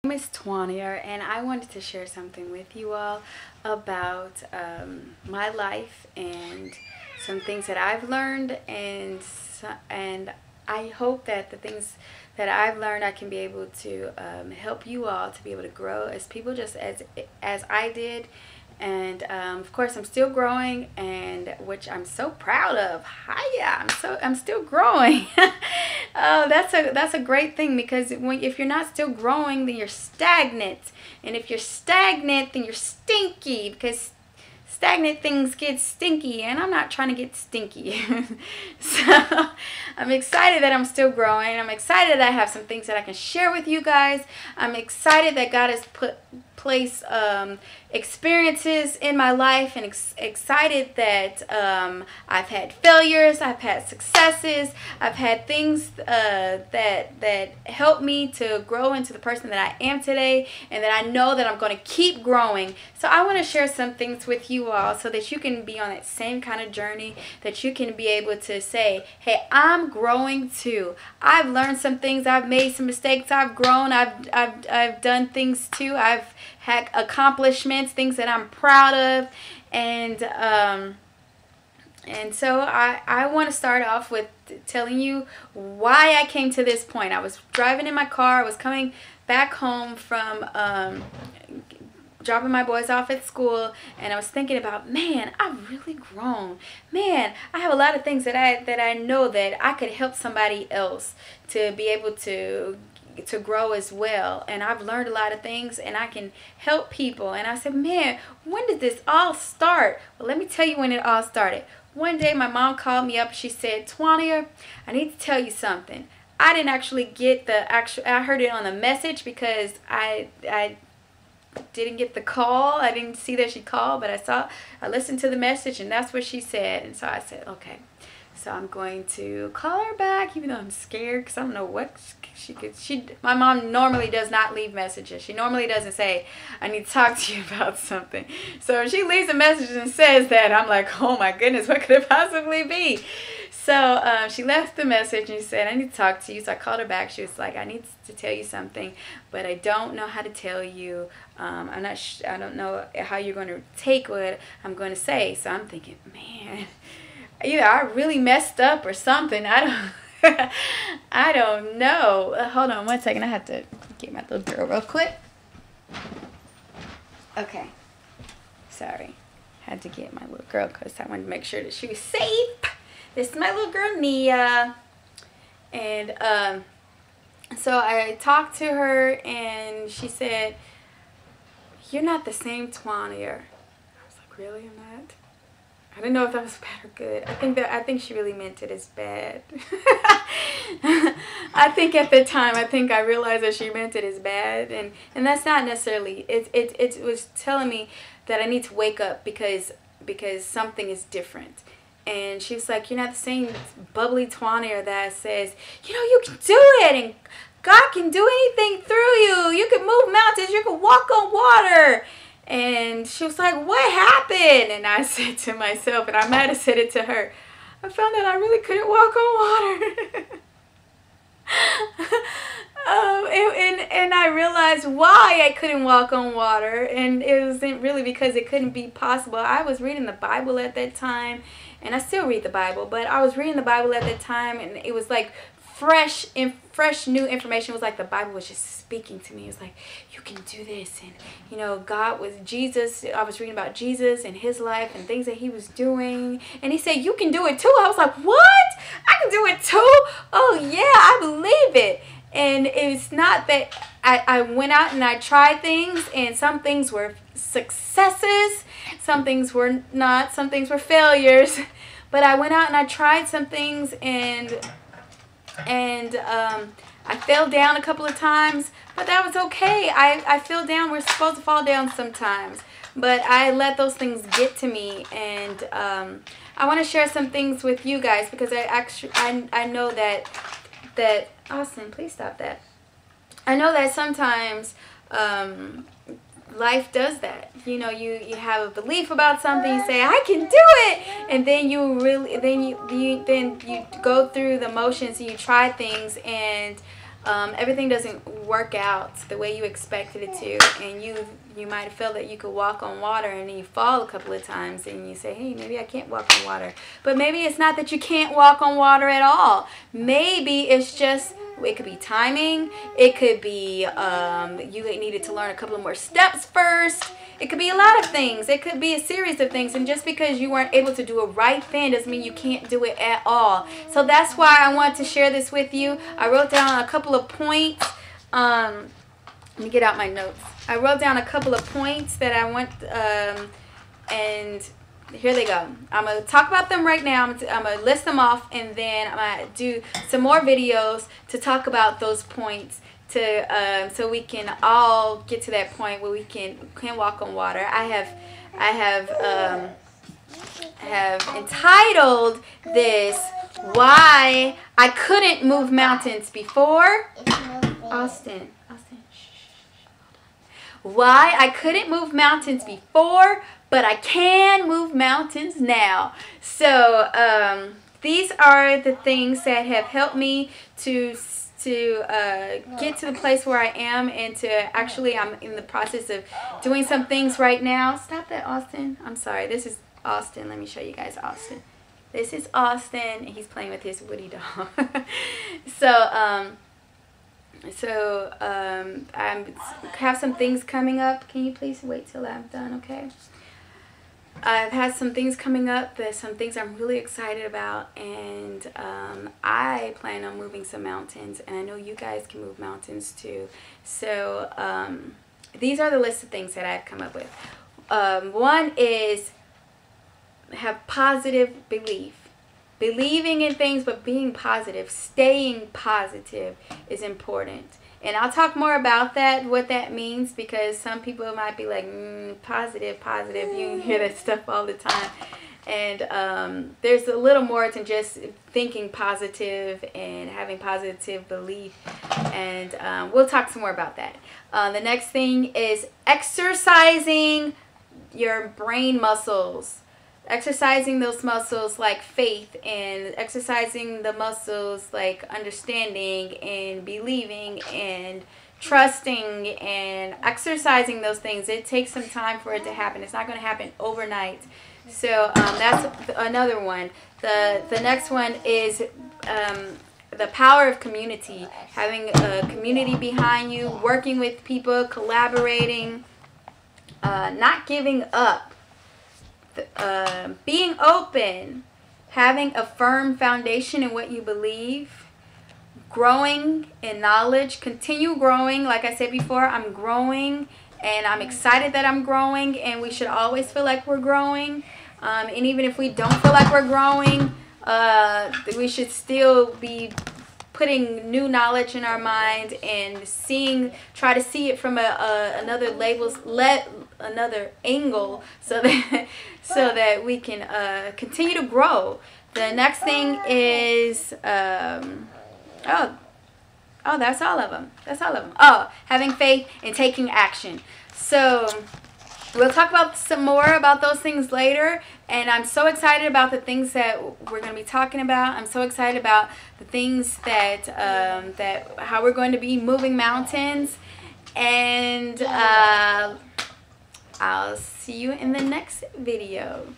Miss Twania, and I wanted to share something with you all about my life and some things that I've learned, and I hope that the things that I've learned I can be able to help you all to be able to grow as people, just as I did. And of course, I'm still growing, and which I'm so proud of. Hiya! I'm still growing. Oh, that's a great thing, because if you're not still growing, then you're stagnant, and if you're stagnant, then you're stinky, because stagnant things get stinky, and I'm not trying to get stinky. So I'm excited that I'm still growing. I'm excited that I have some things that I can share with you guys. I'm excited that God has placed experiences in my life, and excited that I've had failures, I've had successes, I've had things that help me to grow into the person that I am today, and that I know that I'm going to keep growing. So I want to share some things with you all so that you can be on that same kind of journey, that you can be able to say, hey, I'm growing too. I've learned some things, I've made some mistakes, I've grown, I've done things too, I've had accomplishments, things that I'm proud of, and so I want to start off with telling you why I came to this point. I was driving in my car. I was coming back home from dropping my boys off at school, and I was thinking about, man, I've really grown. Man, I have a lot of things that I know that I could help somebody else to be able to grow as well, and I've learned a lot of things, and I can help people. And I said, man, when did this all start? Well, let me tell you when it all started. One day my mom called me up. She said, Twania, I need to tell you something. I didn't actually get I heard it on the message, because I didn't get the call. I didn't see that she called, but I listened to the message, and that's what she said. And so I said, okay. So I'm going to call her back, even though I'm scared, because I don't know what my mom normally does not leave messages. She normally doesn't say, I need to talk to you about something. So if she leaves a message and says that, I'm like, oh my goodness, what could it possibly be? So she left the message, and she said, I need to talk to you. So I called her back. She was like, I need to tell you something, but I don't know how to tell you. I don't know how you're going to take what I'm going to say. So I'm thinking, man, either I really messed up or something. I don't know. Hold on one second. I have to get my little girl real quick. Okay. Sorry. Had to get my little girl because I wanted to make sure that she was safe. This is my little girl, Nia. And so I talked to her, and she said, you're not the same Twania. I was like, really? I'm not? I didn't know if that was bad or good. I think she really meant it as bad. I think at the time, I realized that she meant it as bad, and that's not necessarily. It was telling me that I need to wake up because something is different. And she was like, you're not the same bubbly Twania that says, you can do it, and God can do anything through you. You can move mountains. You can walk on water. And she was like, what happened? And I said to myself, and I might have said it to her, I found out I really couldn't walk on water. And I realized why I couldn't walk on water. And it wasn't really because it couldn't be possible. I was reading the Bible at that time, and I still read the Bible, but I was reading the Bible at that time, and it was like fresh new information. It was like the Bible was just speaking to me. It was like, you can do this, and God was Jesus. I was reading about Jesus and his life and things that he was doing, and he said, you can do it too. I was like, what? I can do it too? Oh yeah, I believe it. And it's not that I went out and I tried things, and some things were successes, some things were not, some things were failures, but I went out and I tried some things, and I fell down a couple of times, but that was okay. I fell down. We're supposed to fall down sometimes, but I let those things get to me, and I want to share some things with you guys, because I know that Austin, please stop that. I know that sometimes life does that. You have a belief about something, you say, I can do it, and then you go through the motions, and you try things, and everything doesn't work out the way you expected it to, and you might feel that you could walk on water, and then you fall a couple of times and you say, hey, maybe I can't walk on water. But maybe it's not that you can't walk on water at all. Maybe it's just, it could be timing. It could be you needed to learn a couple of more steps first. It could be a lot of things. It could be a series of things. And just because you weren't able to do it right then doesn't mean you can't do it at all. So that's why I want to share this with you. I wrote down a couple of points. Let me get out my notes. I wrote down a couple of points that I want, and here they go. I'm going to talk about them right now. I'm going to list them off, and then I'm going to do some more videos to talk about those points to so we can all get to that point where we can walk on water. I have entitled this, Why I Couldn't Move Mountains Before. Austin. Why I couldn't move mountains before, but I can move mountains now. So these are the things that have helped me to get to the place where I am, and to actually, I'm in the process of doing some things right now. Stop that, Austin. I'm sorry. This is Austin. Let me show you guys Austin. This is Austin, and he's playing with his Woody doll. I have some things coming up. Can you please wait till I'm done, okay? I've had some things coming up. There's some things I'm really excited about, and I plan on moving some mountains, and I know you guys can move mountains too. So these are the list of things that I've come up with. One is have positive belief. Believing in things, but being positive, staying positive is important. And I'll talk more about that, what that means, because some people might be like, positive. You hear that stuff all the time. And there's a little more than just thinking positive and having positive belief. And we'll talk some more about that. The next thing is exercising your brain muscles. Exercising those muscles like faith, and exercising the muscles like understanding and believing and trusting, and exercising those things. It takes some time for it to happen. It's not going to happen overnight. So that's another one. The next one is the power of community. Having a community behind you, working with people, collaborating, not giving up. Being open, having a firm foundation in what you believe, growing in knowledge, continue growing. Like I said before, I'm growing, and I'm excited that I'm growing, and we should always feel like we're growing. And even if we don't feel like we're growing, we should still be putting new knowledge in our mind and try to see it from another angle, so that we can continue to grow. The next thing is that's all of them. Oh, having faith and taking action. So we'll talk about some more about those things later, and I'm so excited about the things that we're going to be talking about. I'm so excited about the things that how we're going to be moving mountains, and I'll see you in the next video.